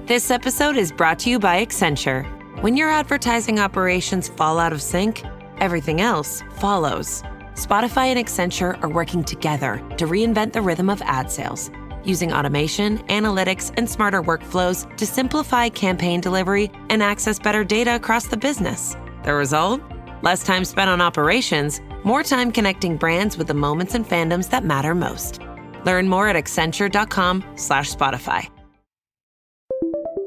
This episode is brought to you by Accenture. When your advertising operations fall out of sync, everything else follows. Spotify and Accenture are working together to reinvent the rhythm of ad sales, using automation, analytics, and smarter workflows to simplify campaign delivery and access better data across the business. The result? Less time spent on operations, more time connecting brands with the moments and fandoms that matter most. Learn more at accenture.com/Spotify.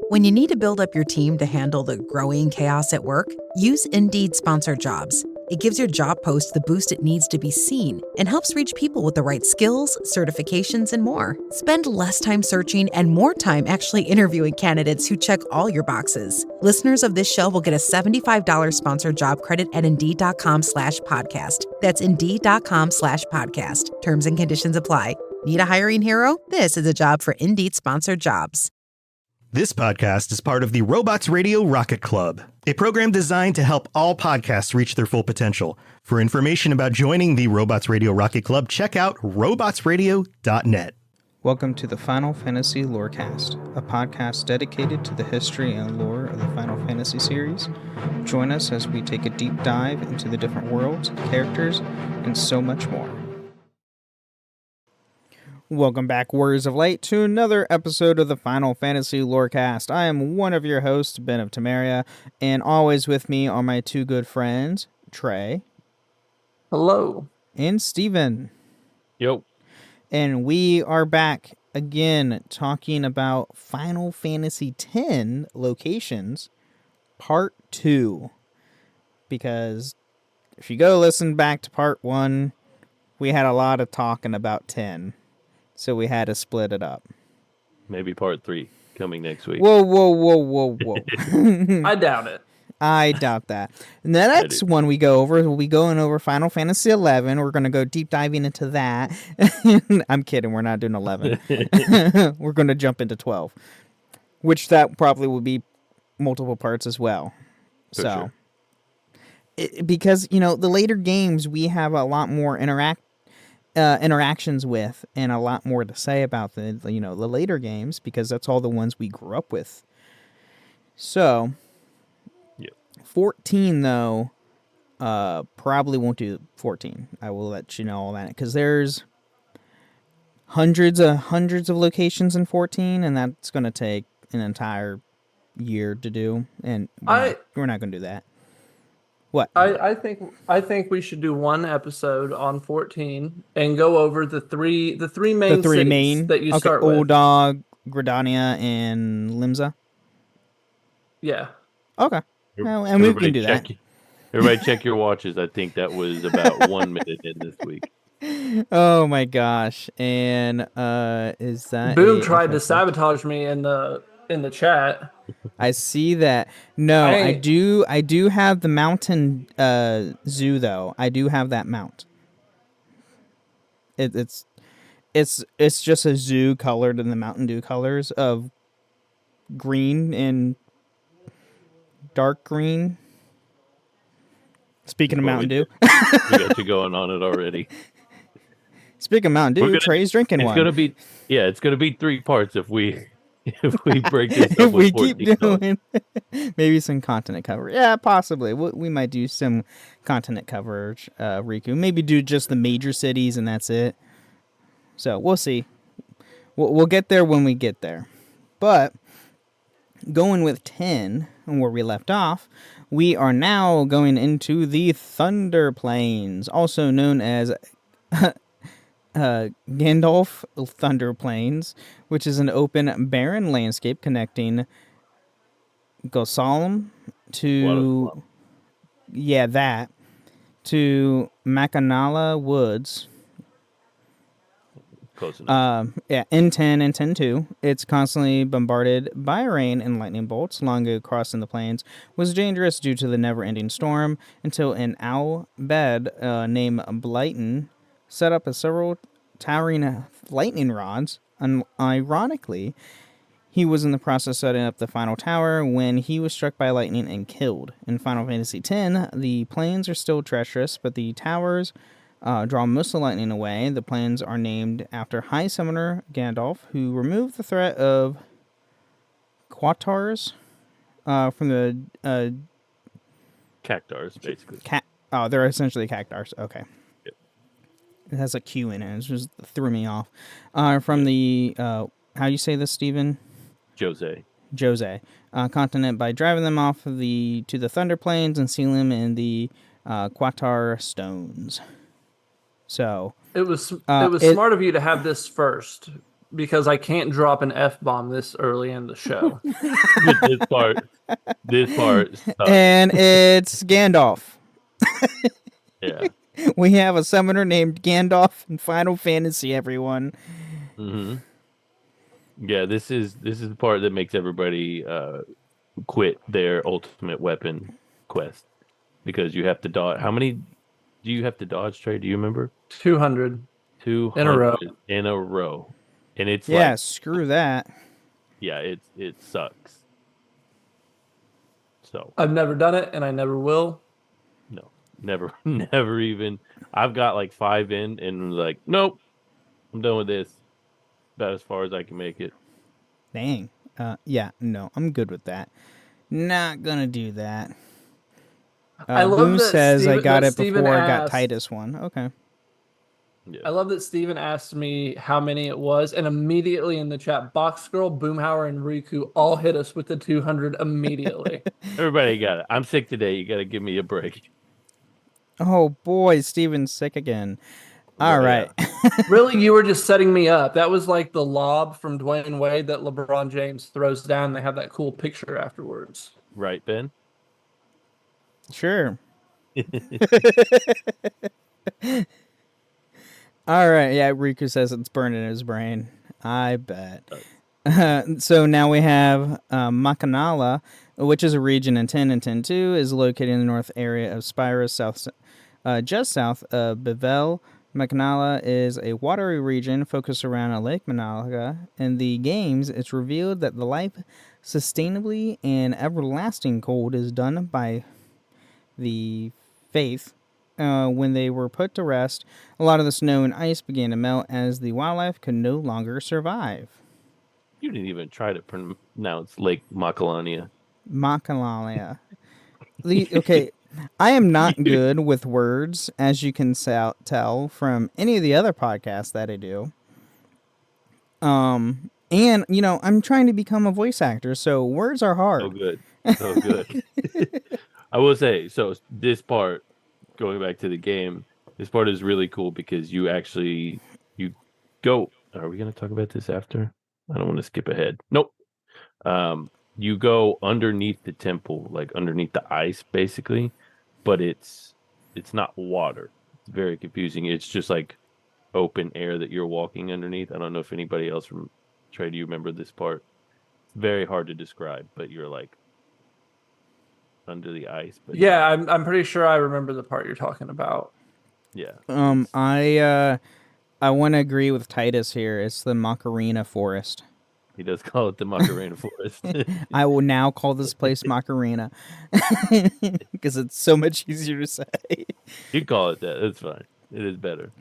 When you need to build up your team to handle the growing chaos at work, use Indeed Sponsored Jobs. It gives your job post the boost it needs to be seen and helps reach people with the right skills, certifications, and more. Spend less time searching and more time actually interviewing candidates who check all your boxes. Listeners of this show will get a $75 sponsored job credit at Indeed.com/podcast. That's Indeed.com/podcast. Terms and conditions apply. Need a hiring hero? This is a job for Indeed Sponsored Jobs. This podcast is part of the Robots Radio Rocket Club, a program designed to help all podcasts reach their full potential. For information about joining the Robots Radio Rocket Club, check out robotsradio.net. Welcome to the Final Fantasy Lorecast, a podcast dedicated to the history and lore of the Final Fantasy series. Join us as we take a deep dive into the different worlds, characters, and so much more. Welcome back, Warriors of Light, to another episode of the Final Fantasy Lorecast. I am one of your hosts, Ben of Temeria, and always with me are my two good friends, Trey. Hello. And Steven. Yo. And we are back again talking about Final Fantasy X locations, Part 2. Because if you go listen back to Part 1, we had a lot of talking about 10. So we had to split it up. Maybe Part 3 coming next week. Whoa. I doubt it. I doubt that. And the next one we go over, we'll be going over Final Fantasy 11. We're going to go deep diving into that. I'm kidding. We're not doing 11. We're going to jump into 12. Which that probably will be multiple parts as well. For sure. Because, you know, the later games, we have a lot more interactions with and a lot more to say about the later games, because that's all the ones we grew up with. So, yep. 14 though, probably won't do 14. I will let you know all that, because there's hundreds of locations in 14, and that's going to take an entire year to do, and we're not going to do that. What? I think we should do one episode on 14 and go over the three main cities that you start with. Old Dog, Gridania, and Limsa. Yeah. Okay. Well, and we can do that. Everybody check your watches. I think that was about 1 minute in this week. Oh my gosh. And is that Boom tried to sabotage me in the chat. I see that. No, I do have the mountain zoo though. I do have that mount. It's just a zoo colored in the Mountain Dew colors of green and dark green. Speaking of Mountain Dew. We got you going on it already. Speaking of Mountain Dew, Trey's drinking one. It's gonna be 3 parts if we break this up. If we keep doing maybe some continent coverage. Yeah, possibly. We might do some continent coverage, Riku. Maybe do just the major cities and that's it. So we'll see. We'll get there when we get there. But going with 10, and where we left off, we are now going into the Thunder Plains, also known as Gandalf Thunder Plains, which is an open, barren landscape connecting Gosalem to Macanala Woods. Close enough. In 10 and 10-2, it's constantly bombarded by rain and lightning bolts. Long crossing the plains was dangerous due to the never-ending storm until an owl bed named Blighton set up several towering lightning rods. Ironically, he was in the process of setting up the final tower when he was struck by lightning and killed. In Final Fantasy X, the plains are still treacherous, but the towers draw most of the lightning away. The plains are named after High Summoner Gandalf, who removed the threat of Quatars from the Cactars, basically. they're essentially cactars. Okay. Yep. It has a Q in it. It just threw me off. From the how you say this, Stephen? Jose. Continent by driving them off to the Thunder Plains and sealing them in the Quatar Stones. So it was smart of you to have this first, because I can't drop an F-bomb this early in the show. this part sucks. And it's Gandalf. Yeah. We have a summoner named Gandalf in Final Fantasy, everyone. Mm-hmm. Yeah, this is the part that makes everybody quit their ultimate weapon quest, because you have to dodge. How many do you have to dodge, Trey? Do you remember? 200. 200 in a row. And it's screw that. Yeah, it sucks. So I've never done it, and I never will. No, never even. I've got like 5 in, and like, nope, I'm done with this. About as far as I can make it. Dang. Yeah, no, I'm good with that. Not gonna do that. I love Boom that says I got it Steven before I got asked, Titus one. Okay. Yeah. I love that Steven asked me how many it was, and immediately in the chat, Box Girl, Boomhauer, and Riku all hit us with the 200 immediately. Everybody got it. I'm sick today. You got to give me a break. Oh boy, Steven's sick again. All right. Yeah. Really, you were just setting me up. That was like the lob from Dwayne Wade that LeBron James throws down. They have that cool picture afterwards. Right, Ben? Sure. All right. Yeah, Riku says it's burned in his brain. I bet. So now we have Makanala, which is a region in 10 and 10.2, is located in the north area of Spyros, just south of Bevel. Makanala is a watery region focused around a Lake Manalaga. In the games, it's revealed that the life sustainably and everlasting cold is done by the faith. When they were put to rest, a lot of the snow and ice began to melt as the wildlife could no longer survive. You didn't even try to pronounce Lake Makalania. Makalania. Okay, I am not good with words, as you can tell from any of the other podcasts that I do. And, I'm trying to become a voice actor, so words are hard. So good. I will say, so this part, going back to the game, this part is really cool because you go. Are we going to talk about this after? I don't want to skip ahead. Nope. You go underneath the temple, like underneath the ice, basically, but it's not water. It's very confusing. It's just like open air that you're walking underneath. I don't know if anybody else from Trey, do you remember this part? It's very hard to describe, but you're like under the ice. But yeah, I'm pretty sure I remember the part you're talking about. Yeah. I want to agree with Titus here. It's the Macarena Forest. He does call it the Macarena Forest. I will now call this place Macarena because it's so much easier to say. You call it that. That's fine. It is better.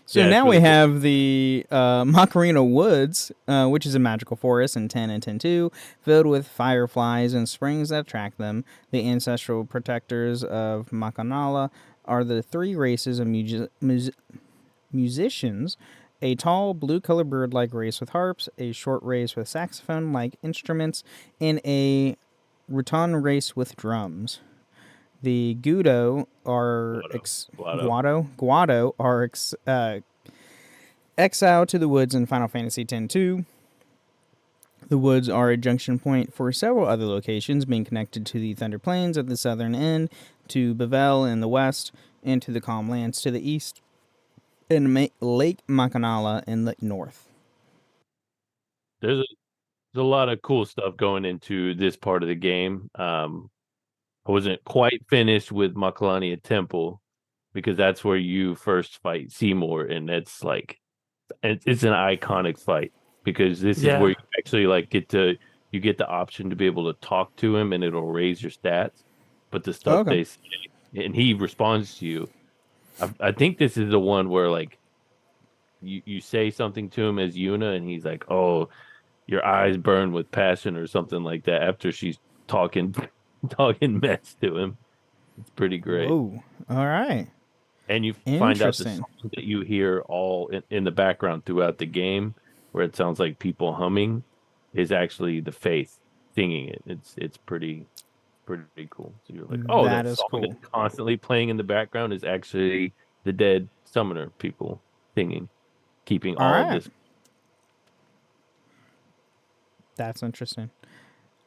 So now we have the Macarena Woods, which is a magical forest in 10 and 10.2, filled with fireflies and springs that attract them. The ancestral protectors of Makanala are the 3 races of musicians: a tall, blue-colored bird-like race with harps, a short race with saxophone-like instruments, and a rutan race with drums. The Guado are exiled to the woods in Final Fantasy X-2. The woods are a junction point for several other locations, being connected to the Thunder Plains at the southern end, to Bevel in the west, and to the Calm Lands to the east, and Lake Makanala in the north. There's a lot of cool stuff going into this part of the game. I wasn't quite finished with Makalania Temple because that's where you first fight Seymour, and it's like it's an iconic fight because this is where you actually like get the option to be able to talk to him, and it'll raise your stats. But the stuff they say, and he responds to you. I think this is the one where like you say something to him as Yuna, and he's like, "Oh, your eyes burn with passion or something like that after she's talking talking mess to him. It's pretty great. Whoa. All right. And you find out the Interesting. songs that you hear all in the background throughout the game, where it sounds like people humming, is actually the Faith singing it. It's pretty cool. So you're like, oh, That that is song cool. that's constantly playing in the background is actually the dead summoner people singing, keeping All all of right. this. That's interesting.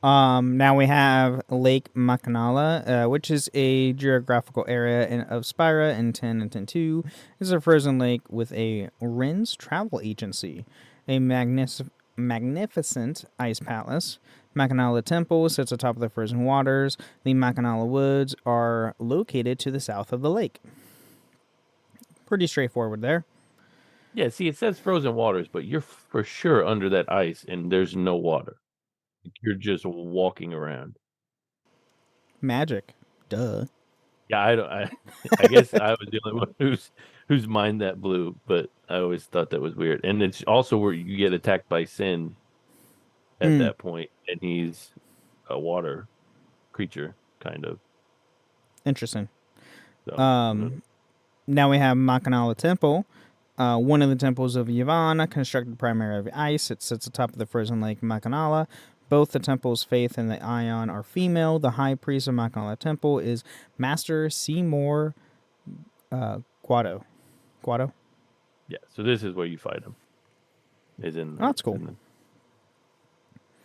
Now we have Lake Macanala, which is a geographical area of Spira in 10 and 10.2. It's a frozen lake with a Rin's travel agency, a magnificent ice palace. Macanala Temple sits atop of the frozen waters. The Macanala Woods are located to the south of the lake. Pretty straightforward there. Yeah, see, it says frozen waters, but you're for sure under that ice and there's no water. You're just walking around. Magic. Duh. Yeah, I don't. I guess I was the only one whose mind that blew, but I always thought that was weird. And it's also where you get attacked by Sin at that point, and he's a water creature, kind of. Interesting. So, Now we have Macanala Temple, one of the temples of Yavan, constructed primarily of ice. It sits atop of the frozen lake Macanala. Both the temple's faith and the Ion are female. The high priest of Macanala Temple is Master Seymour Guado. Guado? yeah. So this is where you fight him. Is in. Oh, that's cool.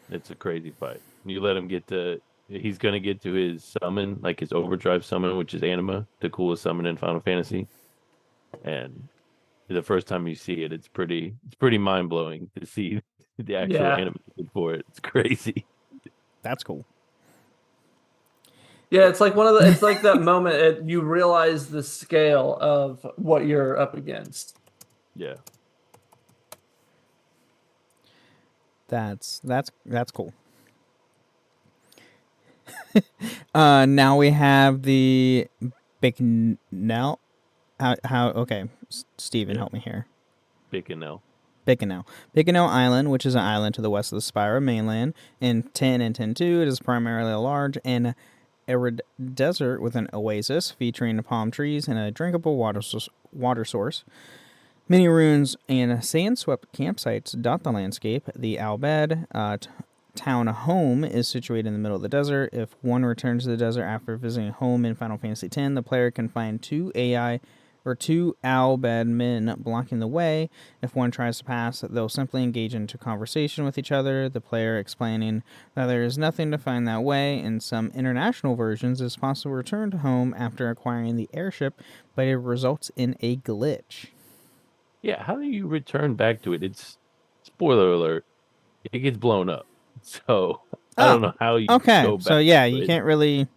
It's a crazy fight. You let him get to. He's gonna get to his summon, like his overdrive summon, which is Anima, the coolest summon in Final Fantasy. And the first time you see it, it's pretty mind blowing to see the actual animation for it. It's crazy. That's cool. Yeah, it's like it's like that moment you realize the scale of what you're up against. Yeah. That's cool. Now we have the Bicknell. How? Okay, Steven, help me here. Bicknell. Bicknell Island, which is an island to the west of the Spira mainland. In 10 and 10.2, it is primarily a large and arid desert with an oasis featuring palm trees and a drinkable water source. Many ruins and sand-swept campsites dot the landscape. The Al Bhed town home is situated in the middle of the desert. If one returns to the desert after visiting home in Final Fantasy X, the player can find two Al Bhed men blocking the way. If one tries to pass, they'll simply engage into conversation with each other, the player explaining that there is nothing to find that way. In some international versions, it's possible to return to home after acquiring the airship, but it results in a glitch. Yeah, how do you return back to it? It's spoiler alert. It gets blown up. So I don't know how you go back. So yeah, you can't really.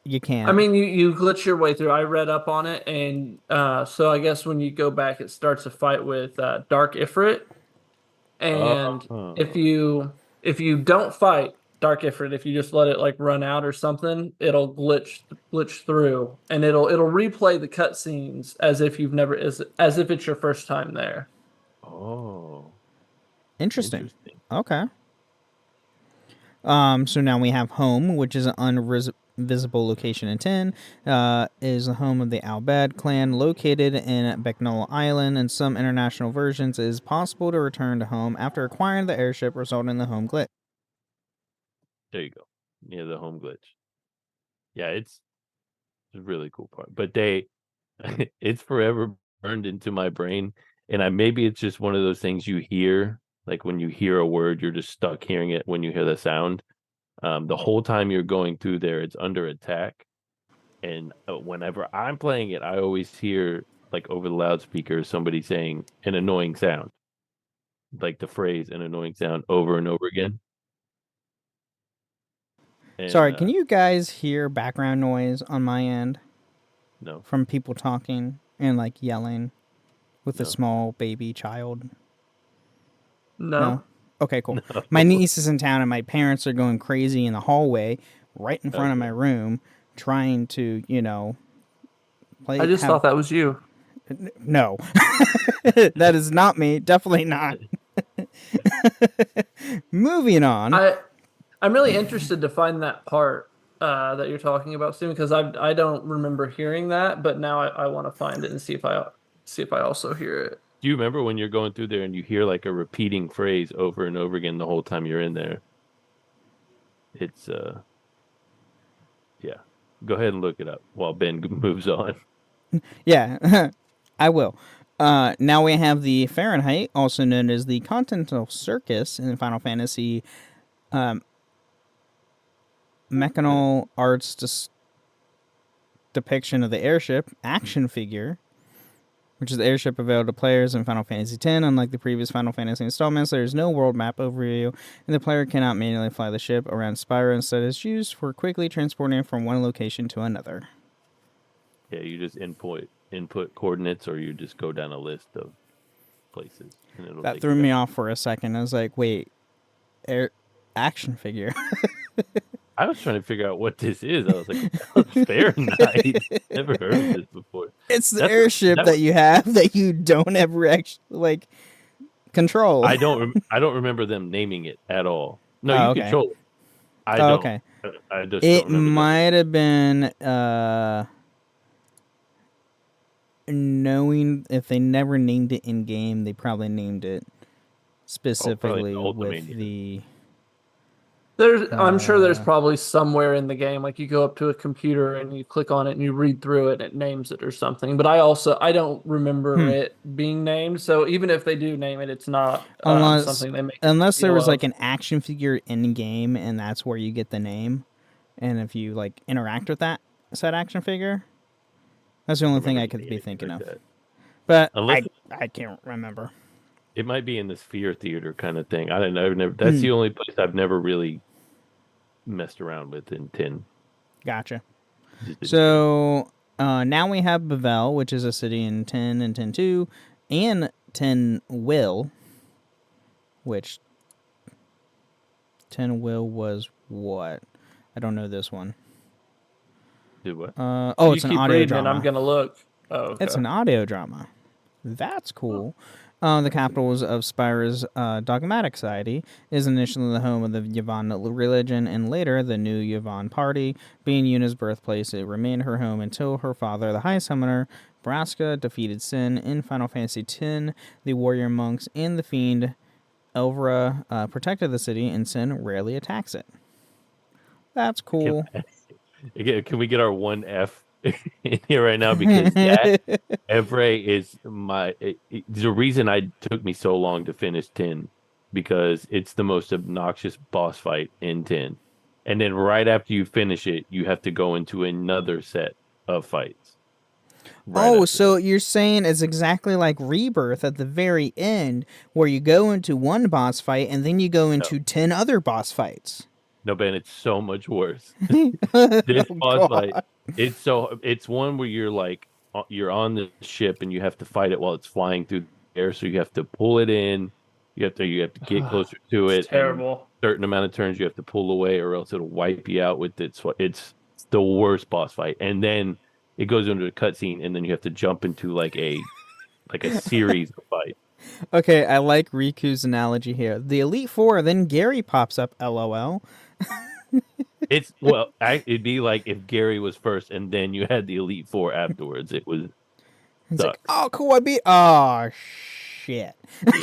You can't. I mean, you glitch your way through. I read up on it, and so I guess when you go back, it starts a fight with Dark Ifrit, and if you don't fight Dark Ifrit, if you just let it like run out or something, it'll glitch through, and it'll replay the cutscenes as if you've never as if it's your first time there. Oh, interesting. Okay. So now we have home, which is an unvisible location in 10, is the home of the Al Bhed clan located in Bicknell Island. In some international versions, it is possible to return to home after acquiring the airship, resulting in the home glitch. There you go. Yeah, the home glitch. Yeah, it's a really cool part. But it's forever burned into my brain. And maybe it's just one of those things you hear. Like when you hear a word, you're just stuck hearing it when you hear the sound. The whole time you're going through there, it's under attack. And whenever I'm playing it, I always hear, like over the loudspeaker, somebody saying an annoying sound. Like the phrase, an annoying sound, over and over again. And, sorry, can you guys hear background noise on my end? No. From people talking and like yelling with a small baby child? No? Okay, cool. No. My niece is in town and my parents are going crazy in the hallway right in front of my room trying to, play. I just thought that was you. No. That is not me. Definitely not. Moving on. I'm really interested to find that part that you're talking about, Steven, because I don't remember hearing that, but now I want to find it and see if I also hear it. Do you remember when you're going through there and you hear like a repeating phrase over and over again the whole time you're in there? It's yeah. Go ahead and look it up while Ben moves on. Yeah, I will. Now we have the Fahrenheit, also known as the Continental Circus in Final Fantasy. Mechanal Arts depiction of the airship action figure, which is the airship available to players in Final Fantasy X. Unlike the previous Final Fantasy installments, there is no world map overview, and the player cannot manually fly the ship around Spyro. Instead, it's used for quickly transporting from one location to another. Yeah, you just input coordinates, or you just go down a list of places. And it'll That threw me off for a second. I was like, wait, action figure. I was trying to figure out what this is. I was like, Fahrenheit. Never heard of this before. It's the airship that you have that you don't ever actually control. I don't remember them naming it at all. No, you control it. I don't. Okay. I just it might have been knowing if they never named it in game, they probably named it specifically with the. I'm sure there's probably somewhere in the game, like you go up to a computer and you click on it and you read through it and it names it or something. But I don't remember it being named. So even if they do name it, it's not something they make. Unless there was like an action figure in game and that's where you get the name. And if you like interact with that said action figure, that's the only thing I could be thinking of. But I can't remember. It might be in the Sphere Theater kind of thing. I don't know. That's the only place I've never really messed around with in 10. Gotcha. So now we have Bavel, which is a city in 10 and 10-2, and 10 Will, which 10 Will was what? I don't know this one. Did what? It's an audio drama. I'm gonna look. Oh, okay. It's an audio drama. That's cool. The capital of Spyro's dogmatic society is initially the home of the Yvonne religion, and later the new Yvonne party. Being Yuna's birthplace, it remained her home until her father, the High Summoner, Braska, defeated Sin in Final Fantasy X. The warrior monks and the fiend Elvira protected the city, and Sin rarely attacks it. That's cool. Can we get our 1F in here right now? Because that Evray is the reason it took me so long to finish 10, because it's the most obnoxious boss fight in 10. And then right after you finish it, you have to go into another set of fights. So you're saying it's exactly like Rebirth at the very end, where you go into one boss fight and then you go into 10 other boss fights. No, Ben, it's so much worse. This boss fight, it's one where you're on the ship and you have to fight it while it's flying through the air. So you have to pull it in. You have to get closer to it. It's terrible. Certain amount of turns you have to pull away, or else it'll wipe you out with it. So it's the worst boss fight. And then it goes into a cutscene, and then you have to jump into like a series of fights. Okay, I like Riku's analogy here. The Elite Four, then Gary pops up. LOL. It'd be like if Gary was first, and then you had the Elite Four afterwards. It was. It's like, oh, cool! I beat. Oh shit.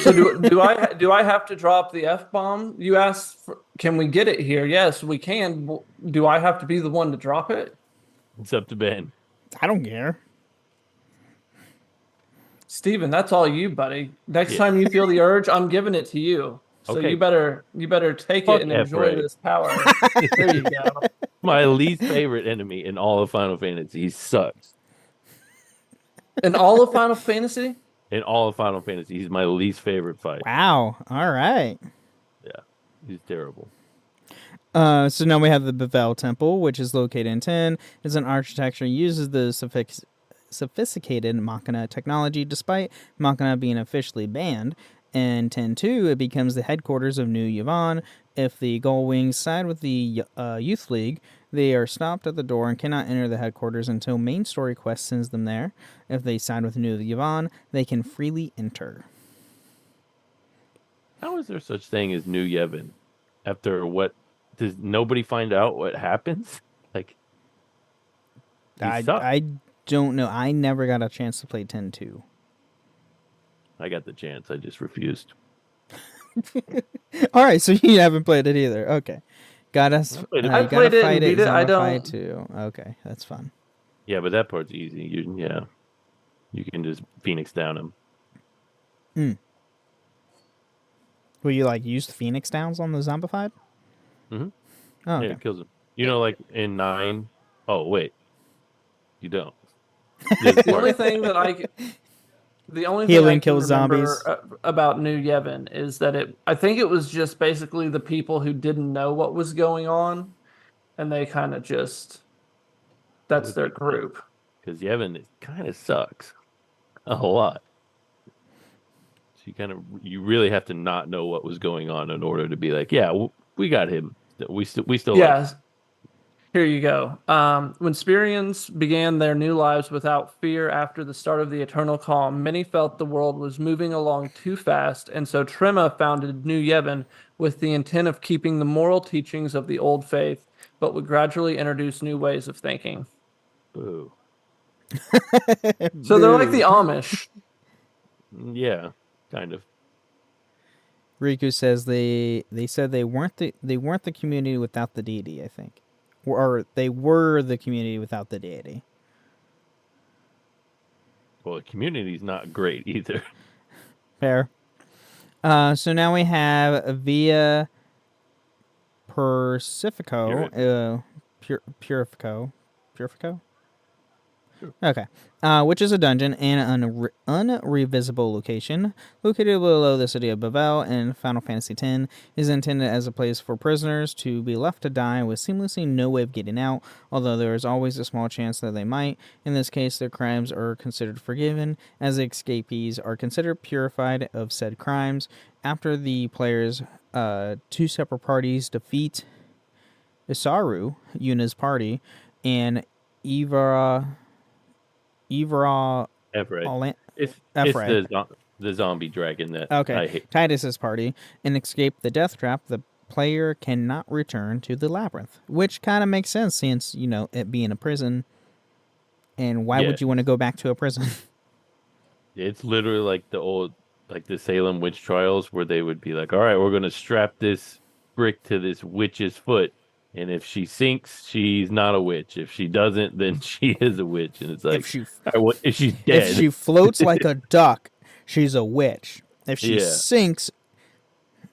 So do I have to drop the F-bomb? You asked, can we get it here? Yes, we can. Do I have to be the one to drop it? It's up to Ben. I don't care. Steven, that's all you, buddy. Next time you feel the urge, I'm giving it to you. So you better take it and enjoy this power. There you go. My least favorite enemy in all of Final Fantasy. He sucks. In all of Final Fantasy? In all of Final Fantasy, he's my least favorite fight. Wow. All right. Yeah, he's terrible. So now we have the Bavel Temple, which is located in 10. It's an architecture uses the sophisticated Machina technology, despite Machina being officially banned. In 10-2, it becomes the headquarters of New Yvonne. If the Gullwings side with the Youth League, they are stopped at the door and cannot enter the headquarters until main story quest sends them there. If they side with New Yvonne, they can freely enter. How is there such thing as New Yevon? After what? Does nobody find out what happens? Like, he sucked. I don't know. I never got a chance to play 10-2. I got the chance. I just refused. All right, so you haven't played it either. Okay, got us. played it. I You played gotta it fight and beat it. I Zombified don't. too. Okay, that's fun. Yeah, but that part's easy. You can just Phoenix down him. Will you like use the Phoenix Downs on the Zombified? Mm-hmm. Oh, Yeah, okay. it kills him. Like in 9. Oh wait, you don't. The only thing that I Healing can kills remember zombies. about New Yevon is that I think it was just basically the people who didn't know what was going on, and they kind of just that's their group. Because Yevon kind of sucks a lot. So you really have to not know what was going on in order to be like, yeah, we got him. We still like Yeah, here you go. When Spirians began their new lives without fear after the start of the Eternal Calm, many felt the world was moving along too fast, and so Trema founded New Yevon with the intent of keeping the moral teachings of the old faith, but would gradually introduce new ways of thinking. boo. So they're like the Amish. Yeah, kind of. Riku says they said they weren't the community without the deity. I think, or they were the community without the deity. Well, the community's not great either. Fair. So now we have Via Purifico, Purifico. Okay, which is a dungeon and an unrevisable location located below the city of Bavel in Final Fantasy X, is intended as a place for prisoners to be left to die with seamlessly no way of getting out, although there is always a small chance that they might. In this case, their crimes are considered forgiven, as the escapees are considered purified of said crimes. After the players, two separate parties defeat Isaru, Yuna's party, and Ivara Everett. It's Ephraim. the zombie dragon that Okay. I hate. Titus's party and escape the death trap. The player cannot return to the labyrinth, which kind of makes sense since it being a prison. And why would you want to go back to a prison? It's literally like the Salem witch trials where they would be like, all right, we're going to strap this brick to this witch's foot. And if she sinks, she's not a witch. If she doesn't, then she is a witch. And it's like, if she's dead. If she floats like a duck, she's a witch. If she sinks,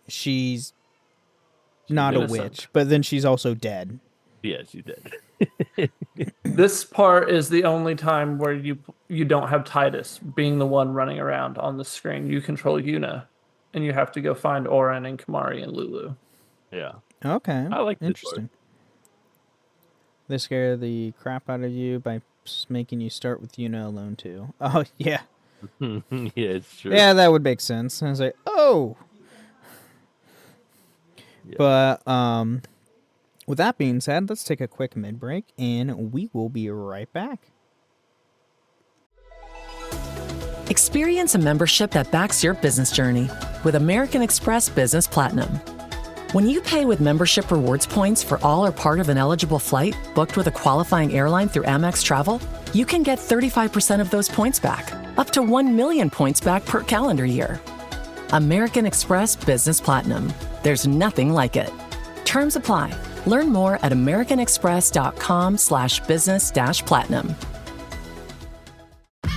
she's not innocent. a witch. But then she's also dead. Yeah, she's dead. This part is the only time where you don't have Titus being the one running around on the screen. You control Yuna, and you have to go find Oren and Kamari and Lulu. Yeah. Okay. I like interesting. They scare the crap out of you by making you start with Yuna alone too. Oh yeah. Yeah, it's true. Yeah, that would make sense. I was like, oh. Yeah. But with that being said, let's take a quick mid break, and we will be right back. Experience a membership that backs your business journey with American Express Business Platinum. When you pay with membership rewards points for all or part of an eligible flight booked with a qualifying airline through Amex Travel, you can get 35% of those points back, up to 1 million points back per calendar year. American Express Business Platinum. There's nothing like it. Terms apply. Learn more at americanexpress.com/business-platinum.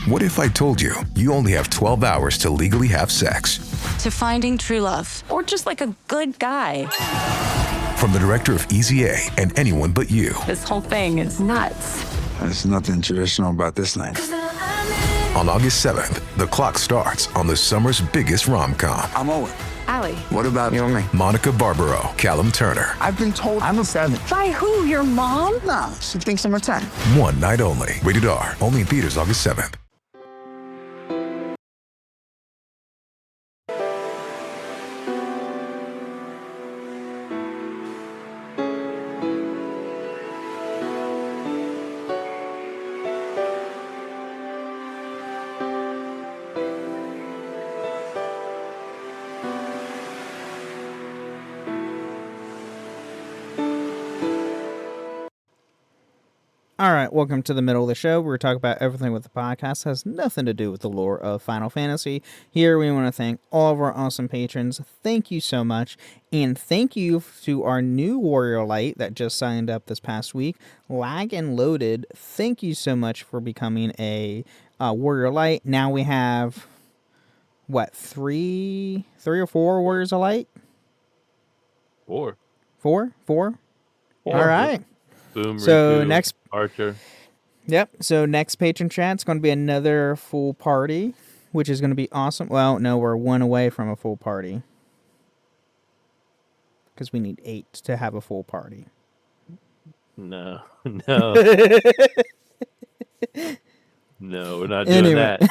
What if I told you you only have 12 hours to legally have sex? To finding true love. Or just like a good guy. From the director of Easy A and Anyone But You. This whole thing is nuts. There's nothing traditional about this night. On August 7th, the clock starts on the summer's biggest rom-com. I'm Owen. Allie. What about you and me? Monica Barbaro, Callum Turner. I've been told I'm a 7. By who? Your mom? Nah, she thinks I'm a 10. One night only. Rated R. Only in theaters August 7th. All right, welcome to the middle of the show. We're talking about everything with the podcast. Has nothing to do with the lore of Final Fantasy. Here, we want to thank all of our awesome patrons. Thank you so much. And thank you to our new Warrior Light that just signed up this past week. Lag and Loaded, thank you so much for becoming a Warrior Light. Now we have, three or four Warriors of Light? Four. Four? All right. Boom. So Riku, next Archer. Yep. So next patron chat's going to be another full party, which is going to be awesome. Well, no, we're one away from a full party because we need 8 to have a full party. No. No, we're not doing that.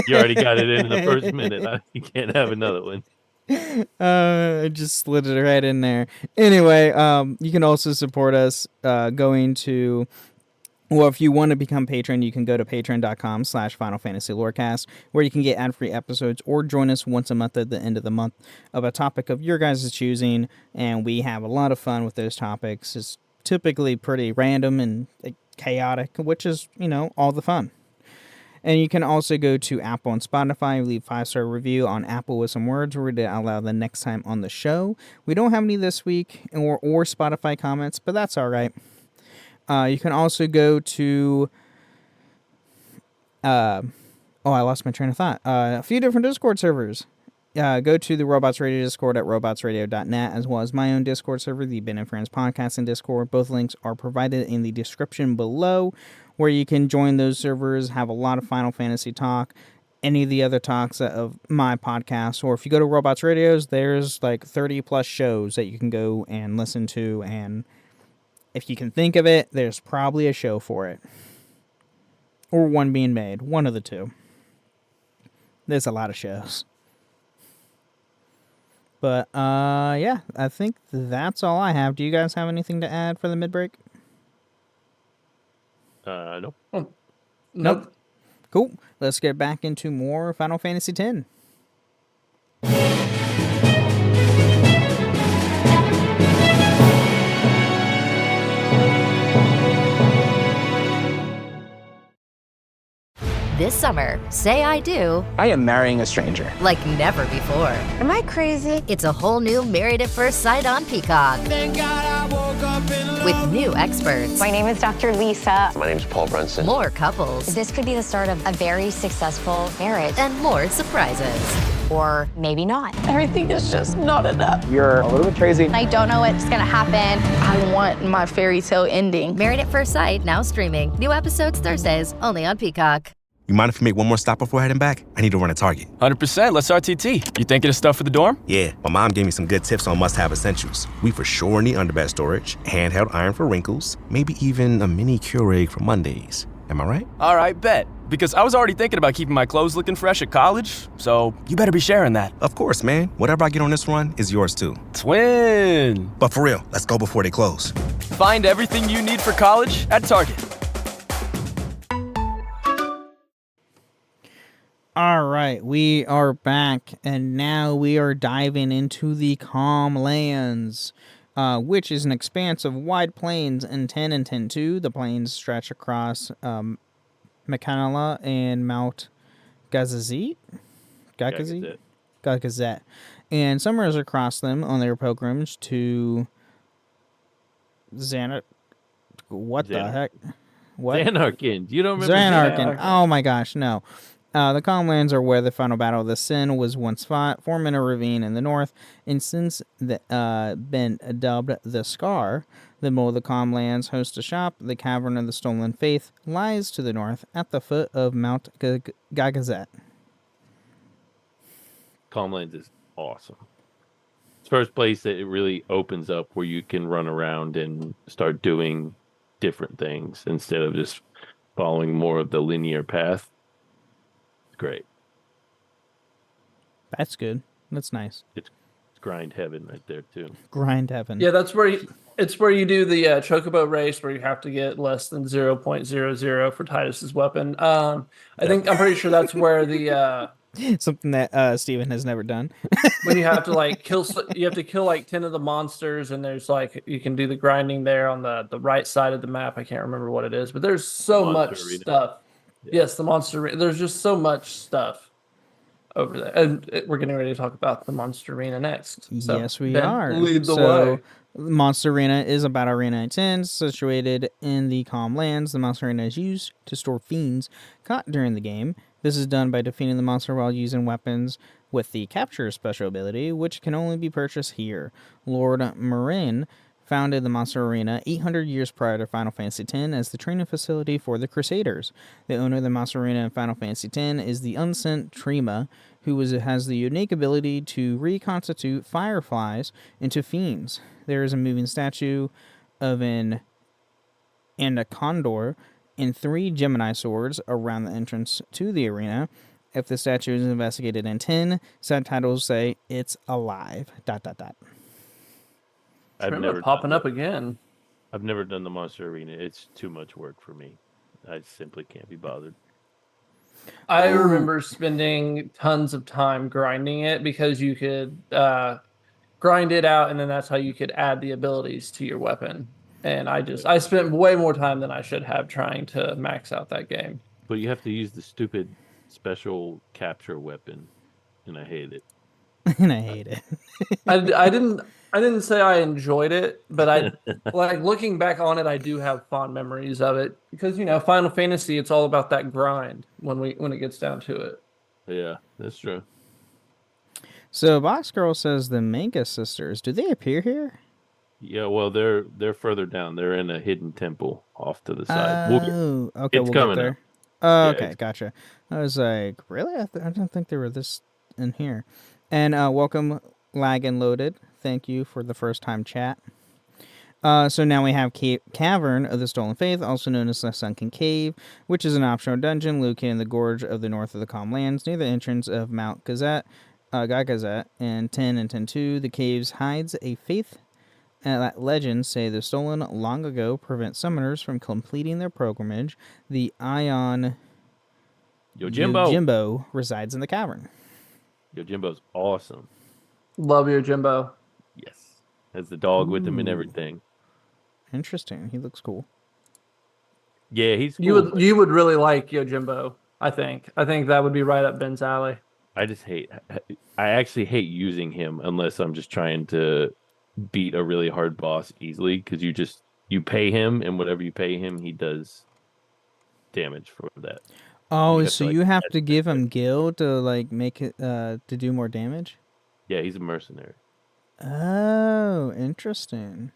You already got it in the first minute. You can't have another one. I just slid it right in there. Anyway, you can also support us going to, well, if you want to become patron, you can go to patreon.com/Final Fantasy Lorecast, where you can get ad-free episodes or join us once a month at the end of the month of a topic of your guys' choosing, and we have a lot of fun with those topics. It's typically pretty random and chaotic, which is, all the fun. And you can also go to Apple and Spotify, leave 5-star review on Apple with some words we're read out loud the next time on the show. We don't have any this week or Spotify comments, but that's all right. You can also go to... I lost my train of thought. A few different Discord servers. Go to the Robots Radio Discord at robotsradio.net, as well as my own Discord server, the Ben and Friends Podcast and Discord. Both links are provided in the description below, where you can join those servers, have a lot of Final Fantasy talk, any of the other talks of my podcast. Or if you go to Robots Radios, there's like 30 plus shows that you can go and listen to. And if you can think of it, there's probably a show for it. Or one being made. One of the two. There's a lot of shows. But, yeah, I think that's all I have. Do you guys have anything to add for the mid-break? Nope. Nope. Cool. Let's get back into more Final Fantasy X. This summer, say I do. I am marrying a stranger. Like never before. Am I crazy? It's a whole new Married at First Sight on Peacock. Thank God I woke up in love. With new experts. My name is Dr. Lisa. My name is Paul Brunson. More couples. This could be the start of a very successful marriage. And more surprises. Or maybe not. Everything is just not enough. You're a little bit crazy. I don't know what's gonna happen. I want my fairy tale ending. Married at First Sight, now streaming. New episodes Thursdays, only on Peacock. You mind if we make one more stop before heading back? I need to run a Target. 100%. Let's RTT. You thinking of stuff for the dorm? Yeah. My mom gave me some good tips on must-have essentials. We for sure need underbed storage, handheld iron for wrinkles, maybe even a mini Keurig for Mondays. Am I right? All right, bet. Because I was already thinking about keeping my clothes looking fresh at college, so you better be sharing that. Of course, man. Whatever I get on this run is yours too. Twin. But for real, let's go before they close. Find everything you need for college at Target. All right, we are back, and now we are diving into the Calm Lands, which is an expanse of wide plains in 10 and 10-2. The plains stretch across Makanala and Mount Gagazet, and summoners across them on their pilgrims to Xanarkin. What the heck? What? Xanarkin. You don't remember Xanarkin? Oh my gosh, no. The Calm Lands are where the final battle of the Sin was once fought, forming a ravine in the north, and since been dubbed the Scar. The middle of the Calm Lands hosts a shop. The Cavern of the Stolen Faith lies to the north at the foot of Mount Gagazet. Calm Lands is awesome. It's the first place that it really opens up where you can run around and start doing different things instead of just following more of the linear path. Great. That's good. That's nice. It's grind heaven right there too. Grind heaven. Yeah, that's where it's where you do the chocobo race where you have to get less than 0.00 for Titus's weapon. I'm pretty sure that's where the Something that Steven has never done. When you have to like you have to kill like 10 of the monsters, and there's like you can do the grinding there on the right side of the map. I can't remember what it is, but there's so much Arena. stuff. Yeah. Yes, the monster arena. There's just so much stuff over there, and we're getting ready to talk about the monster arena next. So, Yes, we Ben, are. lead the way. Monster Arena is a battle arena in 10, situated in the Calm Lands. The Monster Arena is used to store fiends caught during the game. This is done by defeating the monster while using weapons with the Capture special ability, which can only be purchased here. Lord Marin founded the Monster Arena 800 years prior to Final Fantasy X as the training facility for the Crusaders. The owner of the Monster Arena in Final Fantasy X is the Unsent Trema, who has the unique ability to reconstitute fireflies into fiends. There is a moving statue of an Anaconda and 3 Gemini swords around the entrance to the arena. If the statue is investigated in 10, subtitles say it's alive. ... I've never popping up again. I've never done the Monster Arena. It's too much work for me. I simply can't be bothered. I remember spending tons of time grinding it because you could grind it out, and then that's how you could add the abilities to your weapon. And I spent way more time than I should have trying to max out that game. But you have to use the stupid special capture weapon, and I hate it. And I hate it. I didn't say I enjoyed it, but I like looking back on it. I do have fond memories of it because Final Fantasy. It's all about that grind when it gets down to it. Yeah, that's true. So Box Girl says the Manga sisters. Do they appear here? Yeah, well, they're further down. They're in a hidden temple off to the side. Oh, okay, it's we'll coming get there. up. Oh, okay, gotcha. I was like, really? I don't think they were this in here. And welcome, Lag and Loaded. Thank you for the first time chat. So now we have Cavern of the Stolen Faith, also known as the Sunken Cave, which is an optional dungeon located in the gorge of the north of the Calm Lands, near the entrance of Mount Gazette, God Gazette, and 10 and 10-2. The caves hides a faith that legends say the stolen long ago prevent summoners from completing their pilgrimage. The Ion Yojimbo resides in the cavern. Yojimbo's awesome. Love Yojimbo. Yes. Has the dog with him and everything. Interesting. He looks cool. Yeah, he's cool. You would really like Yojimbo, I think. I think that would be right up Ben's alley. I actually hate using him unless I'm just trying to beat a really hard boss easily, because you pay him, and whatever you pay him, he does damage for that. Oh, so you have to give him gil to make it to do more damage? Yeah, he's a mercenary. Oh, interesting.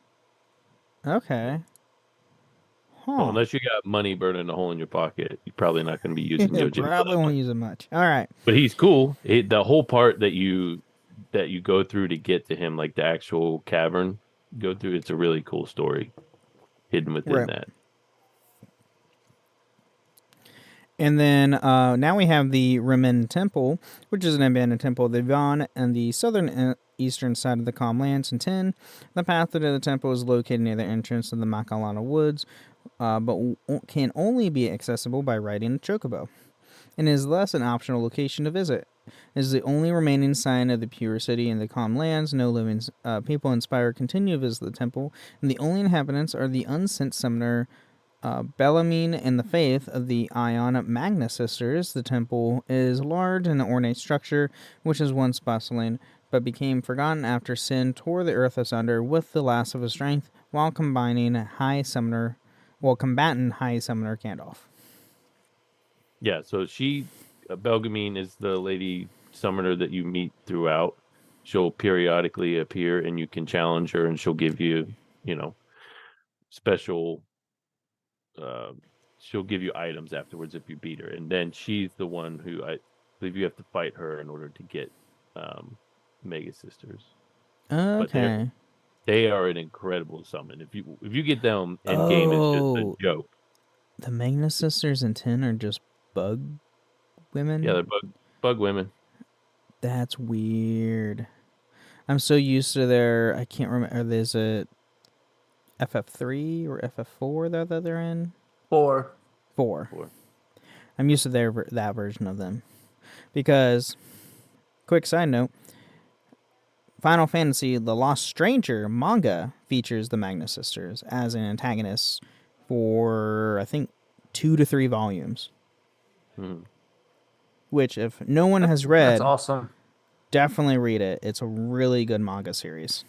Okay. Huh. Well, unless you got money burning a hole in your pocket, you're probably not going to be using Yojimbo. Probably won't use it much. All right. But he's cool. The whole part that you go through to get to him, like the actual cavern, go through. It's a really cool story hidden within that. And then now we have the Remen Temple, which is an abandoned temple of the Yvonne and the southern eastern side of the Calm Lands in 10. The path to the temple is located near the entrance to the Makalana Woods, but can only be accessible by riding a chocobo, and is thus an optional location to visit. It is the only remaining sign of the pure city in the Calm Lands. No living people inspired continue to visit the temple, and the only inhabitants are the unsent summoner Bellarmine and the faith of the Ion Magna sisters. The temple is large and ornate structure, which was once bustling, but became forgotten after sin tore the earth asunder with the last of his strength, while combating High Summoner Gandalf. Yeah, so Bellarmine is the lady summoner that you meet throughout. She'll periodically appear, and you can challenge her, and she'll give you, special. She'll give you items afterwards if you beat her, and then she's the one who I believe you have to fight her in order to get Mega Sisters. Okay. But they are an incredible summon. If you get them in game, it's just a joke. The Magna Sisters in 10 are just bug women? Yeah, they're bug women. That's weird. I'm so used to I can't remember, there's a FF3 or FF4 that they're in? 4. I'm used to that version of them. Because, quick side note, Final Fantasy The Lost Stranger manga features the Magnus sisters as an antagonist for, I think, 2 to 3 volumes. Which, if no one has read, that's awesome. Definitely read it. It's a really good manga series.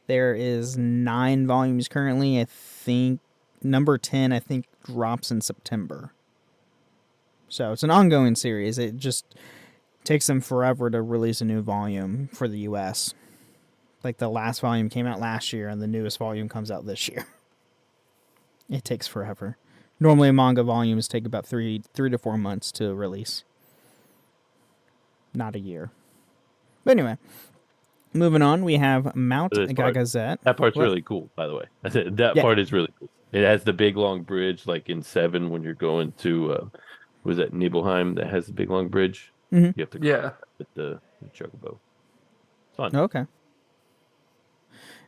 There is 9 volumes currently. I think number 10, I think, drops in September. So it's an ongoing series. It just takes them forever to release a new volume for the US. Like the last volume came out last year and the newest volume comes out this year. It takes forever. Normally manga volumes take about 3 to 4 months to release. Not a year. But anyway, moving on, we have Mount Gagazet. That part's really cool, by the way. That part is really cool. It has the big long bridge, like in 7 when you're going to, was that Nibelheim that has the big long bridge? Mm-hmm. You have to go with the chocobo. It's fun. Okay.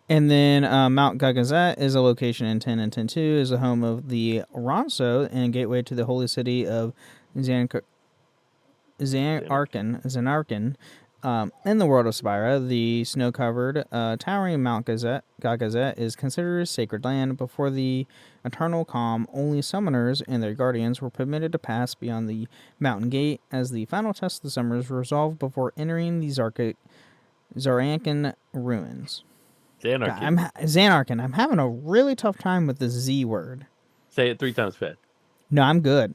And then Mount Gagazet is a location in 10 and 10.2, is the home of the Ronso and gateway to the holy city of Zanarkand. In the world of Spira, the snow-covered, towering Mount Gagazet is considered sacred land. Before the eternal calm, only summoners and their guardians were permitted to pass beyond the mountain gate as the final test of the summers resolved before entering the Zarankan ruins. Zanarkand. I'm having a really tough time with the Z word. Say it 3 times fast. No, I'm good.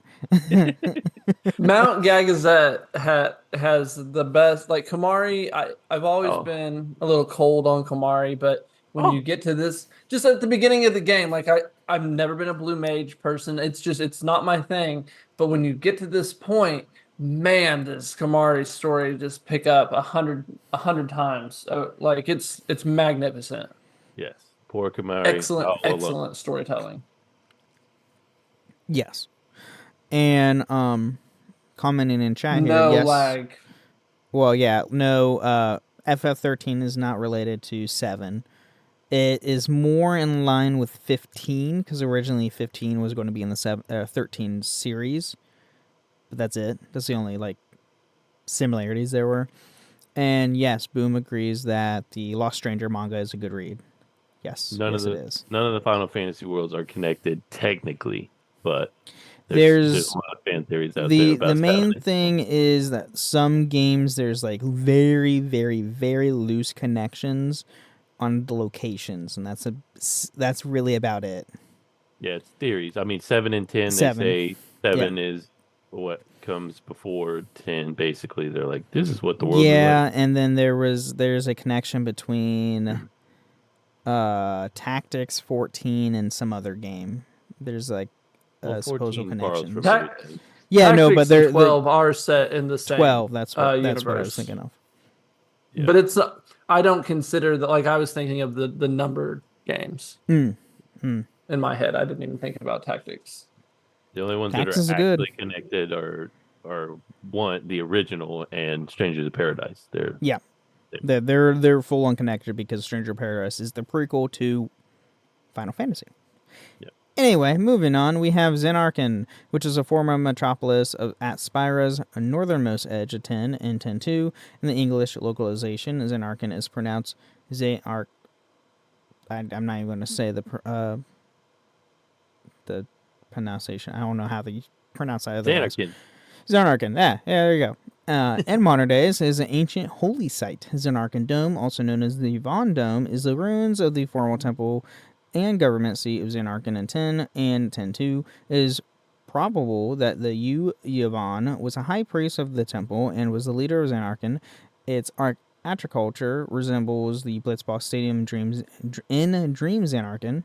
Mount Gagazet has the best, like Kamari. I've always been a little cold on Kamari, but when you get to this, just at the beginning of the game, like I've never been a blue mage person. It's not my thing. But when you get to this point, man, does Kamari's story just pick up 100 times. Like it's magnificent. Yes, poor Kamari. Excellent storytelling. Yes. And commenting in chat here. No yes. lag. Well, yeah, no. FF13 is not related to 7. It is more in line with 15 because originally 15 was going to be in the 13 series. But that's it. That's the only similarities there were. And yes, Boom agrees that the Lost Stranger manga is a good read. Yes, it is. None of the Final Fantasy worlds are connected technically, but there's a lot of fan theories out there about the main thing is that some games there's very, very, very loose connections on the locations, and that's really about it. Yeah, it's theories. I mean, 7 and 10, they say 7 is what comes before 10. Basically, they're like, this is what the world is like. And then there's a connection between Tactics 14 and some other game. There's supposal connections. But they're 12 are set in the same 12. That's what universe. I was thinking of. Yeah. But it's I don't consider that. Like I was thinking of the numbered games in my head. I didn't even think about Tactics. The only ones that are actually connected are the original and Strangers of Paradise. They're full on connected because Stranger of Paradise is the prequel to Final Fantasy. Yeah. Anyway, moving on, we have Zanarkand, which is a former metropolis at Spira's northernmost edge of 10 and 10.2. In the English localization, Zanarkand is pronounced Zanark. I'm not even going to say the pronunciation. I don't know how to pronounce that. Zanarkand. Yeah, there you go. In modern days, is an ancient holy site. Zanarkand Dome, also known as the Yvonne Dome, is the ruins of the former temple and government seat of Zanarkand in 10 and 10.2. It is probable that the Yvonne was a high priest of the temple and was the leader of Zanarkand. Its agriculture resembles the Blitzbox Stadium in Dream Zanarkand.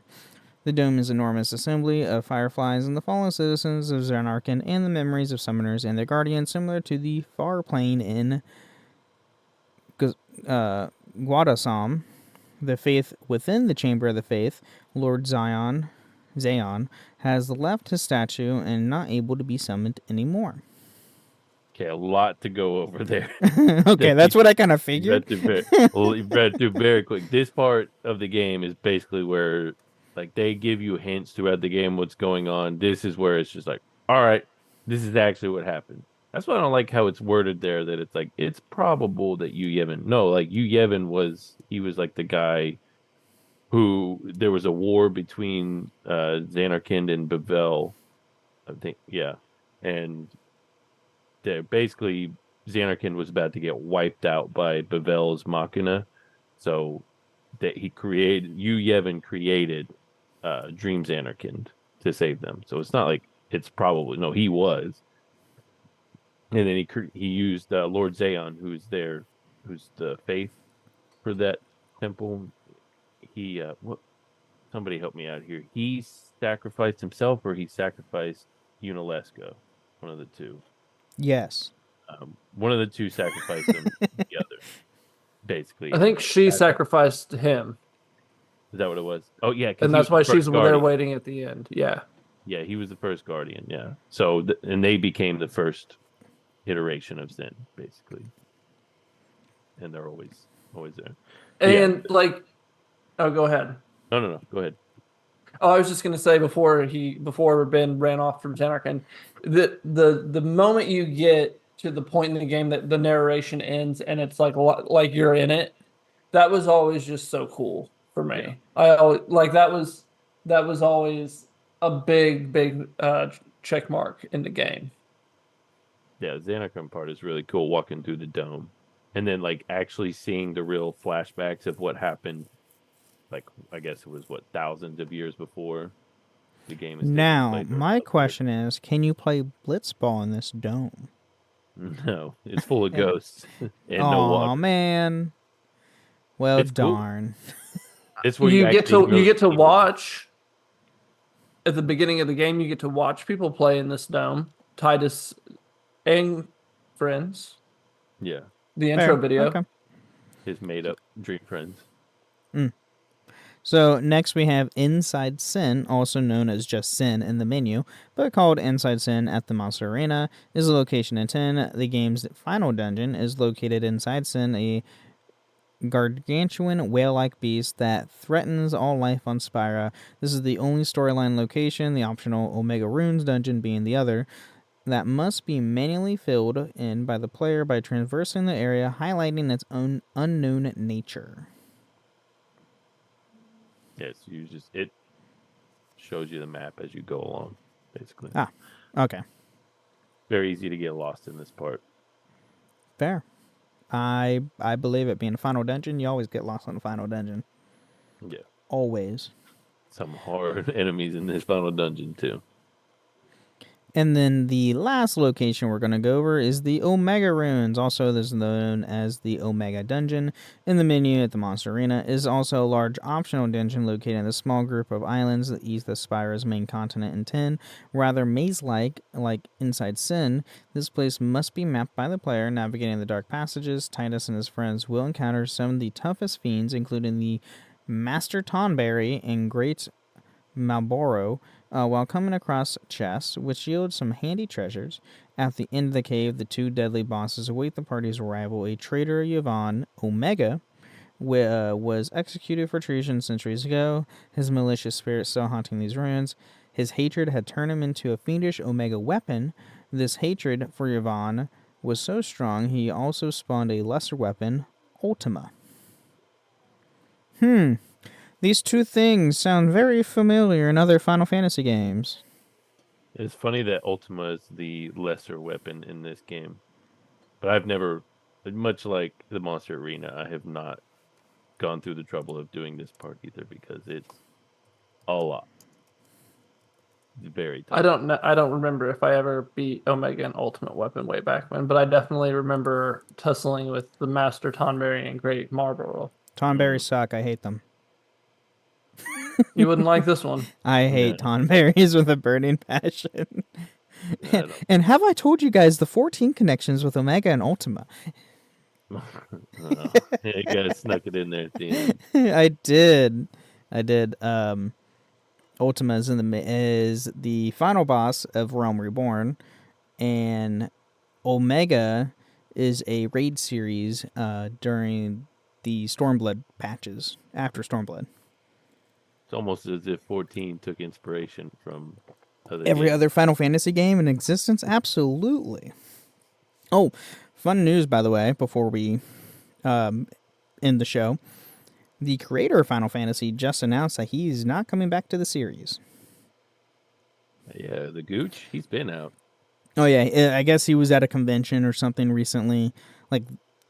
The dome is an enormous assembly of fireflies and the fallen citizens of Zanarkand and the memories of summoners and their guardians, similar to the far plain in Guadasam. The faith within the Chamber of the Faith, Lord Zayon, has left his statue and not able to be summoned anymore. Okay, a lot to go over there. Okay, that's what I kind of figured. You've read through very quick. This part of the game is basically where they give you hints throughout the game what's going on. This is where it's just like, all right, this is actually what happened. That's why I don't like how it's worded there. That it's like it's probable that Yu Yevon. No, like Yu Yevon was like the guy who there was a war between Zanarkand and Bavel. I think, yeah, and basically Zanarkand was about to get wiped out by Bavel's Machina, so that Yu Yevon created Dream Zanarkand to save them. So it's not like it's probably, no, he was, and then he used Lord Zayon, who's the faith for that temple. He what? Somebody help me out here. He sacrificed himself, or he sacrificed Unalesco, one of the two. Yes. One of the two sacrificed him together, basically. I think she sacrificed him. Is that what it was? Oh, yeah. And that's why she's there waiting at the end. Yeah. Yeah, he was the first guardian, yeah. So, and they became the first iteration of Zen, basically. And they're always there. And, oh, go ahead. No. Go ahead. Oh, I was just gonna say before Ben ran off from Zanarkand, the moment you get to the point in the game that the narration ends and it's like you're in it, that was always just so cool for me. Yeah. I always that was always a big check mark in the game. Yeah, the Zanarkand part is really cool, walking through the dome, and then actually seeing the real flashbacks of what happened. I guess it was thousands of years before the game is now. My question is, can you play Blitzball in this dome? No, it's full of ghosts and no water. Oh man, well it's darn. Cool. It's where you get to watch at the beginning of the game. You get to watch people play in this dome. Titus and friends. Yeah, the intro video. Okay. His made-up dream friends. So next we have Inside Sin, also known as just Sin in the menu, but called Inside Sin at the Monster Arena, is a location in 10. The game's final dungeon is located inside Sin, a gargantuan whale-like beast that threatens all life on Spyra. This is the only storyline location, the optional Omega Runes dungeon being the other, that must be manually filled in by the player by traversing the area, highlighting its own unknown nature. Yes, it shows you the map as you go along, basically. Ah, okay. Very easy to get lost in this part. Fair. I believe it. Being a final dungeon, you always get lost in the final dungeon. Yeah. Always. Some hard enemies in this final dungeon, too. And then the last location we're going to go over is the Omega Ruins, also this is known as the Omega Dungeon. In the menu at the Monster Arena is also a large optional dungeon located in a small group of islands that east of Spyra's main continent in 10. Rather maze-like, like Inside Sin, this place must be mapped by the player. Navigating the dark passages, Titus and his friends will encounter some of the toughest fiends, including the Master Tonberry and Great Malboro, while coming across chests, which yield some handy treasures. At the end of the cave, the two deadly bosses await the party's arrival. A traitor, Yvonne Omega, was executed for treason centuries ago. His malicious spirit still haunting these ruins. His hatred had turned him into a fiendish Omega weapon. This hatred for Yvonne was so strong, he also spawned a lesser weapon, Ultima. These two things sound very familiar in other Final Fantasy games. It's funny that Ultima is the lesser weapon in this game. But I've never, much like the Monster Arena, I have not gone through the trouble of doing this part either because it's a lot. It's very tough. I don't remember if I ever beat Omega and Ultimate Weapon way back when, but I definitely remember tussling with the Master Tonberry and Great Marlborough. Tonberries suck. I hate them. You wouldn't like this one. I hate Tonberries with a burning passion. And have I told you guys the 14 connections with Omega and Ultima? You gotta snuck it in there at the end. I did. Ultima is the final boss of Realm Reborn, and Omega is a raid series during the Stormblood patches, after Stormblood. It's almost as if 14 took inspiration from every other Final Fantasy game in existence. Absolutely. Oh, fun news, by the way, before we end the show. The creator of Final Fantasy just announced that he's not coming back to the series. Yeah, the Gooch, he's been out. Oh, yeah. I guess he was at a convention or something recently, like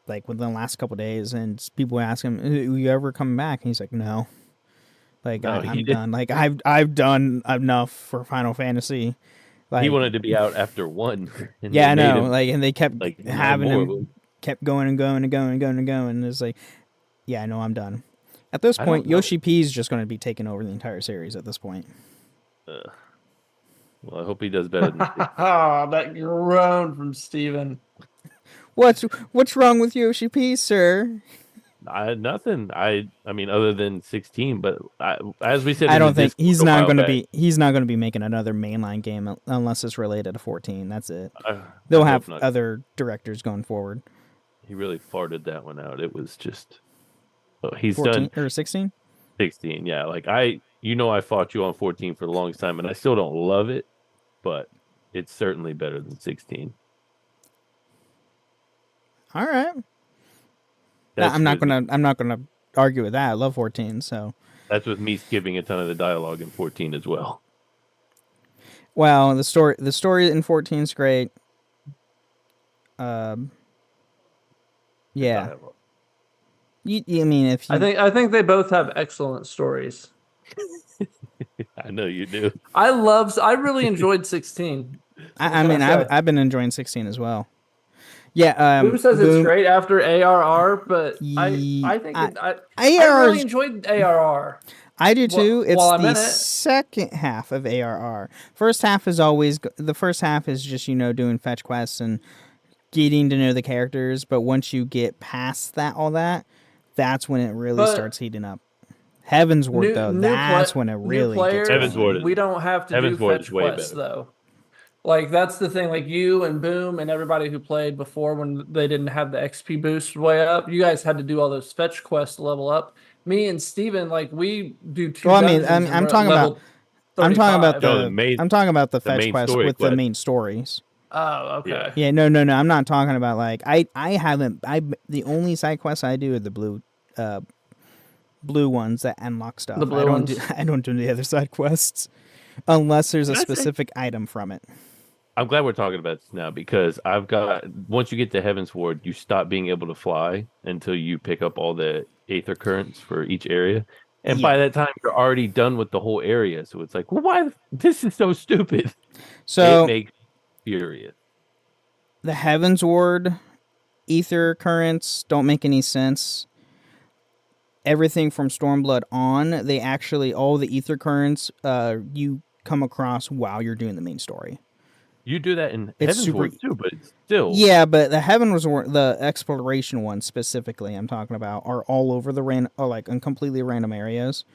within the last couple of days, and people ask him, "Will you ever come back?" And he's like, "No." Like, No, I'm done. Like, I've done enough for Final Fantasy. Like, he wanted to be out after 1. And yeah, I they made know. him, Like, and they kept like, 9 having more of him, them. kept going and going and going and going and going. And it's like, yeah, I know, I'm done. At this I point, don't know. Yoshi P is just going to be taking over the entire series at this point. Well, I hope he does better than that groan from Steven. What's wrong with Yoshi P, sir? Nothing. I mean, other than 16. But as we said, I in don't the think Discord he's a not while going to back, be. He's not going to be making another mainline game unless it's related to 14. That's it. I They'll hope have not. other directors going forward. He really farted that one out. It was just. He's 14 done or 16. 16. Yeah, like I fought you on 14 for the longest time, and I still don't love it, but it's certainly better than 16. All right. I'm not gonna argue with that. I love 14. So that's with me skipping a ton of the dialogue in 14 as well. well, the story in 14 is great. Yeah. I mean, if you... I think they both have excellent stories. I know you do. I really enjoyed 16. I mean, I've been enjoying 16 as well. Yeah, Boom says it's great after ARR, but I think I really enjoyed ARR. I do too. It's the I'm second half of ARR. First half is always the first half is just doing fetch quests and getting to know the characters. But once you get past all that, that's when it really starts heating up. Heavensward though, that's when it really gets Heavensward. We don't have to do fetch quests though. Like, that's the thing. Like, you and Boom and everybody who played before when they didn't have the XP boost way up, you guys had to do all those fetch quests to level up. Me and Steven, like, we do 2 dungeons. I'm talking about the fetch quest with the main stories. Oh, okay. Yeah, no. I'm not talking about like the only side quests I do are the blue ones that unlock stuff. I don't do the other side quests unless there's a specific item from it. I'm glad we're talking about this now because once you get to Heavensward, you stop being able to fly until you pick up all the aether currents for each area. And by that time, you're already done with the whole area. So it's like, well, why? This is so stupid. So it makes me furious. The Heavensward ether currents don't make any sense. Everything from Stormblood on, all the ether currents you come across while you're doing the main story. You do that in Heavensward too, but it's still... Yeah, but the Heavensward, the exploration ones specifically I'm talking about, are all over the in completely random areas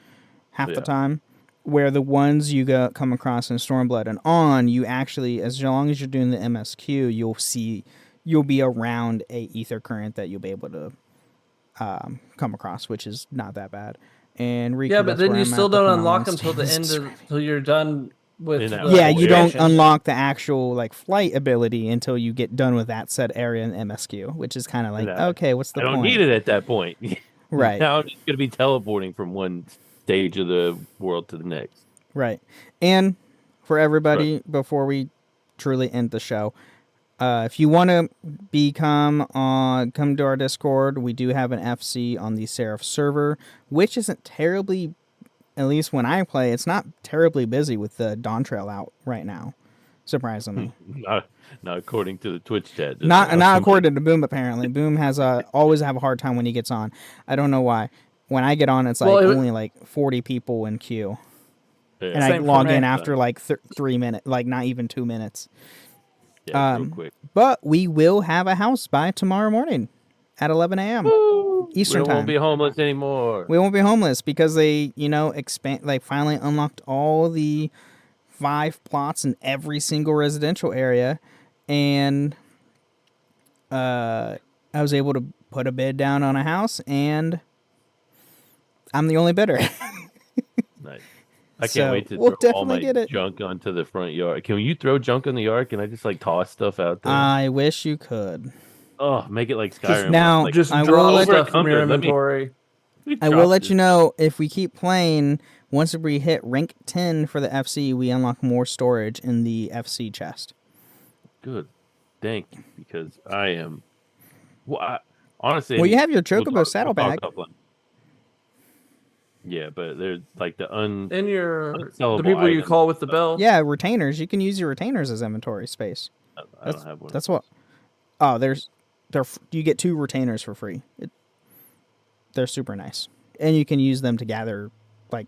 half the time. Where the ones you come across in Stormblood and on, you actually, as long as you're doing the MSQ, you'll be around a ether current that you'll be able to come across, which is not that bad. And Riku, but then you still don't unlock them till the end until you're done with. You don't unlock the actual flight ability until you get done with that said area in MSQ, which is kind of okay, what's the point? I don't need it at that point. Right. Now I'm just going to be teleporting from one stage of the world to the next. Right. And for everybody, before we truly end the show, if you want to come to our Discord, we do have an FC on the Seraph server, which isn't terribly, at least when I play, it's not terribly busy with the Dawn Trail out right now, surprisingly. Not according to the Twitch chat. Not according to Boom, apparently. Boom has always have a hard time when he gets on. I don't know why. When I get on, it's only 40 people in queue. Yeah. And I log in after 3 minutes, not even 2 minutes. Yeah, real quick. But we will have a house by tomorrow morning at 11 a.m. Eastern time. We won't be homeless anymore. We won't be homeless because they, finally unlocked all the 5 plots in every single residential area. And I was able to put a bid down on a house, and I'm the only bidder. Nice. I can't wait to we'll throw all my definitely get it. junk onto the front yard. Can you throw junk in the yard? Can I just like toss stuff out there? I wish you could. Oh, make it like Skyrim. Now, like, Just I draw will stuff from your Let me- inventory. I will let you know, if we keep playing, once we hit rank 10 for the FC, we unlock more storage in the FC chest. Good. Thank you, because I am... Well, honestly... Well, you have your Chocobo saddlebag. Yeah, but there's like the And the people you items. call with the bell. Yeah, retainers. You can use your retainers as inventory space. I don't have one. That's what... Oh, you get 2 retainers for free. They're super nice. And you can use them to gather like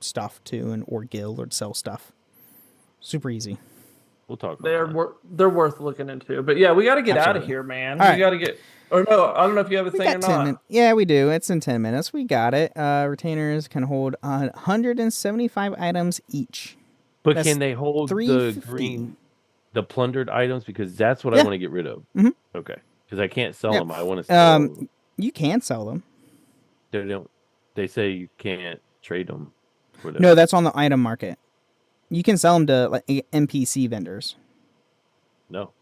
stuff too, or guild or sell stuff. Super easy. We'll talk about they're worth looking into. But yeah, we got to get out of here, man. All we got to get... Or no, I don't know if you have a thing or not. Yeah, we do. It's in 10 minutes. We got it. Retainers can hold 175 items each. But can they hold the plundered items? Because that's what I want to get rid of. Mm-hmm. Okay. Because I can't sell them. I want to sell them. You can sell them. They say you can't trade them. No, that's on the item market. You can sell them to like NPC vendors. No.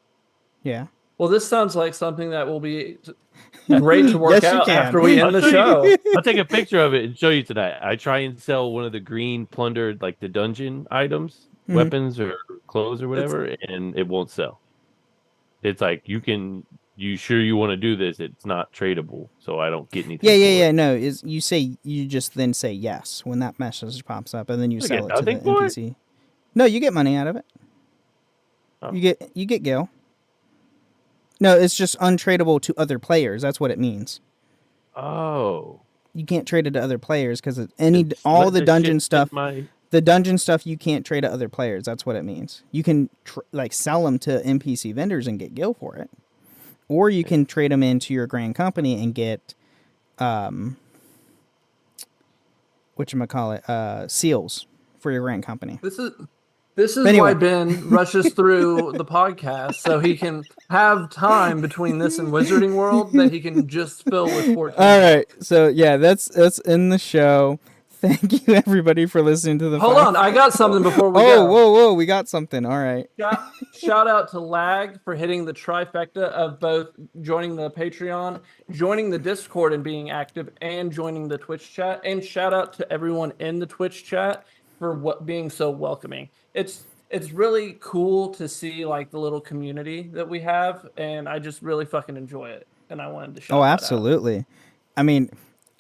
Yeah. Well, this sounds like something that will be great to work out after we end the show. I'll take a picture of it and show you tonight. I try and sell one of the green plundered, like the dungeon items, weapons or clothes or whatever, and it won't sell. It's like, you sure you want to do this? It's not tradable, so I don't get anything. Yeah. No, you just then say yes when that message pops up, and then you sell it to the NPC. No, you get money out of it. Oh. You get gil. No, it's just untradeable to other players. That's what it means. Oh. You can't trade it to other players because all the dungeon stuff. The dungeon stuff you can't trade to other players. That's what it means. You can sell them to NPC vendors and get gil for it, or you can trade them into your grand company and get, seals for your grand company. This is why Ben rushes through the podcast, so he can have time between this and Wizarding World that he can just fill with 14. All right, so yeah, that's in the show. Thank you everybody for listening to the. Hold on, I got something before we go. Whoa, we got something. All right. Shout out to Lag for hitting the trifecta of both joining the Patreon, joining the Discord and being active, and joining the Twitch chat. And shout out to everyone in the Twitch chat for being so welcoming. It's really cool to see like the little community that we have, and I just really fucking enjoy it. And I wanted to shout that absolutely. out. I mean,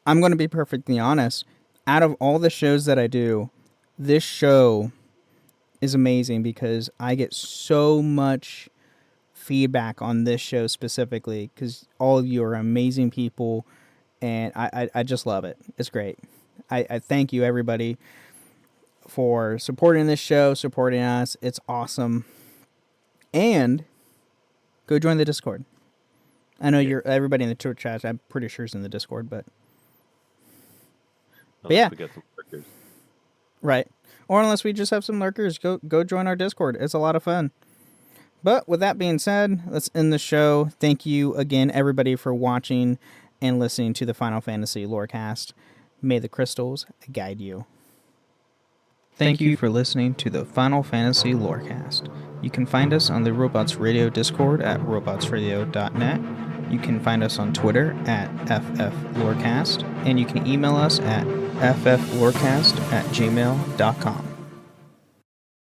I'm going to be perfectly honest. Out of all the shows that I do, this show is amazing because I get so much feedback on this show specifically because all of you are amazing people, and I just love it. It's great. I thank you everybody for supporting this show, supporting us. It's awesome. And go join the Discord. I know everybody in the Twitch chat, I'm pretty sure is in the Discord, but yeah. We got some lurkers. Right. Or unless we just have some lurkers, go join our Discord. It's a lot of fun. But with that being said, let's end the show. Thank you again, everybody, for watching and listening to the Final Fantasy Lorecast. May the crystals guide you. Thank you for listening to the Final Fantasy Lorecast. You can find us on the Robots Radio Discord at robotsradio.net. You can find us on Twitter at FFLorecast, and you can email us at fflorecast@gmail.com.